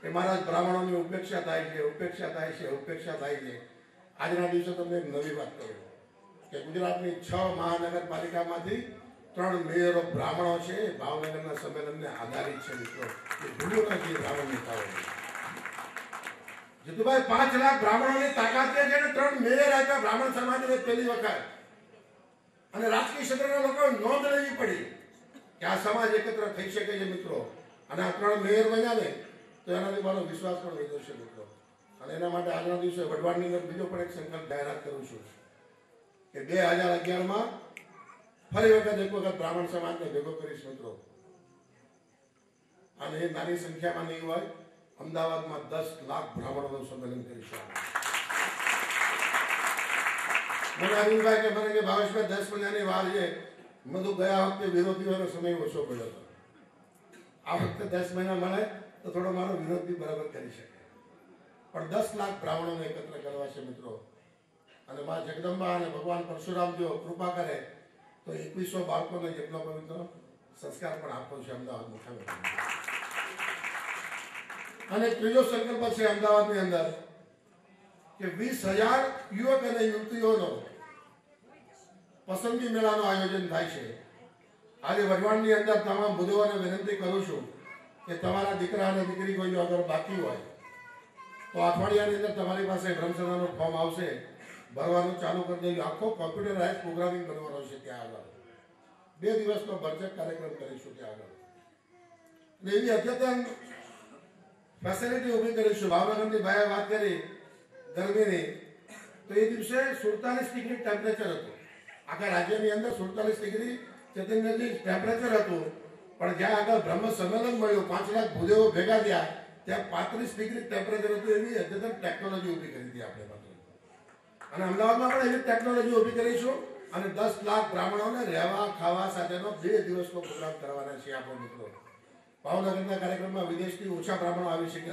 કે મહારાજ બ્રાહ્મણોની ઉપેક્ષા થાય છે, ઉપેક્ષા થાય છે, ઉપેક્ષા થાય છે. આજના દિવસે તમને એક નવી વાત કહું કે ગુજરાતની 6 મહાનગરપાલિકામાંથી 3 મેયરો બ્રાહ્મણો છે. ભાવનગરના સંમેલનને આધારિત છે મિત્રો. એ ભૂલો નથી બ્રાહ્મણ નેતાઓ. જીતુભાઈ 5 લાખ બ્રાહ્મણોની તાકાત છે ને 3 મેયર આપ્યા બ્રાહ્મણ સમાજને પહેલી વખત. અને રાજકીય ક્ષેત્રના લોકોએ નોંધ લેવી પડી કે આ સમાજ એકત્ર થઈ શકે છે મિત્રો. અને આ 3 મેયર બન્યા ને તો એનાથી મારો વિશ્વાસ પણ વધ્યો છે મિત્રો. અને એના માટે આજના દિવસે વઢવાણની અંદર બીજો પણ એક સંકલ્પ જાહેરાત કરું છું કે 2011માં ફરી વખત એક વખત બ્રાહ્મણ સમાજને ભેગો કરીશ મિત્રો. અને એ નાની સંખ્યામાં નહીં હોય, અમદાવાદમાં 10 લાખ બ્રાહ્મણોનું સંમેલન કરીશું. મને અરવિંદભાઈ કે મને કે ભાવેશભાઈ 10 મહિનાની વાર છે. બધું ગયા વખતે વિરોધીઓનો સમય ઓછો પડ્યો હતો. આ વખતે 10 મહિના મળે તો થોડો મારો વિરોધ બી બરાબર કરી શકે. પણ 10 લાખ બ્રાહ્મણોને એકત્ર કરવા છે મિત્રો. અને મા જગદંબા અને ભગવાન પરશુરામ જો કૃપા કરે તો 2100 બાળકોને જેટલો પવિત્ર સંસ્કાર પણ આપવો છે અમદાવાદ મુખ્ય. અને ત્રીજો સંકલ્પ છે અમદાવાદની અંદર કે 20,000 યુવક અને યુવતીઓનો પસંદગી મેળાનું આયોજન થાય છે. આજે વઢવાણની અંદર તમામ બુદ્ધોને વિનંતી કરું છું કે તમારા દીકરા અને દીકરી કોઈ જો અગર બાકી હોય તો અઠવાડિયાની અંદર તમારી પાસે બ્રહ્મસભાનું ફોર્મ આવશે, ભરવાનું ચાલુ કરી દેજો. આખો કોમ્પ્યુટરાઇઝ પ્રોગ્રામિંગ બનવાનો છે ત્યાં આગળ. 2 દિવસનો ભરચક કાર્યક્રમ કરીશું ત્યાં આગળ. અને એવી અદ્યતન ફેસિલિટી ઊભી કરીશું. ભાવનગરની ભાઈએ વાત કરી ગરમીની, તો એ દિવસે 47 ડિગ્રી ટેમ્પરેચર હતું. આખા રાજ્યની અંદર 47 ડિગ્રી ચેતનગરથી ટેમ્પરેચર હતું. પણ જ્યાં આગળ બ્રહ્મ સંમેલન મળ્યું, 5 લાખ ભૂદેવો ભેગા થયા, ત્યાં 35 ડિગ્રી ટેમ્પરેચર હતું. એવી અદ્યતન ટેકનોલોજી ઊભી કરી હતી આપણે પાસે. અને અમદાવાદમાં પણ એવી ટેકનોલોજી ઊભી કરીશું. અને 10 લાખ બ્રાહ્મણોને રહેવા ખાવા સાથેનો 2 દિવસનો પ્રોગ્રામ કરવાના છે આપણો મિત્રો. ભાવનગરના કાર્યક્રમમાં વિદેશથી ઓછા બ્રાહ્મણો આવી શકે.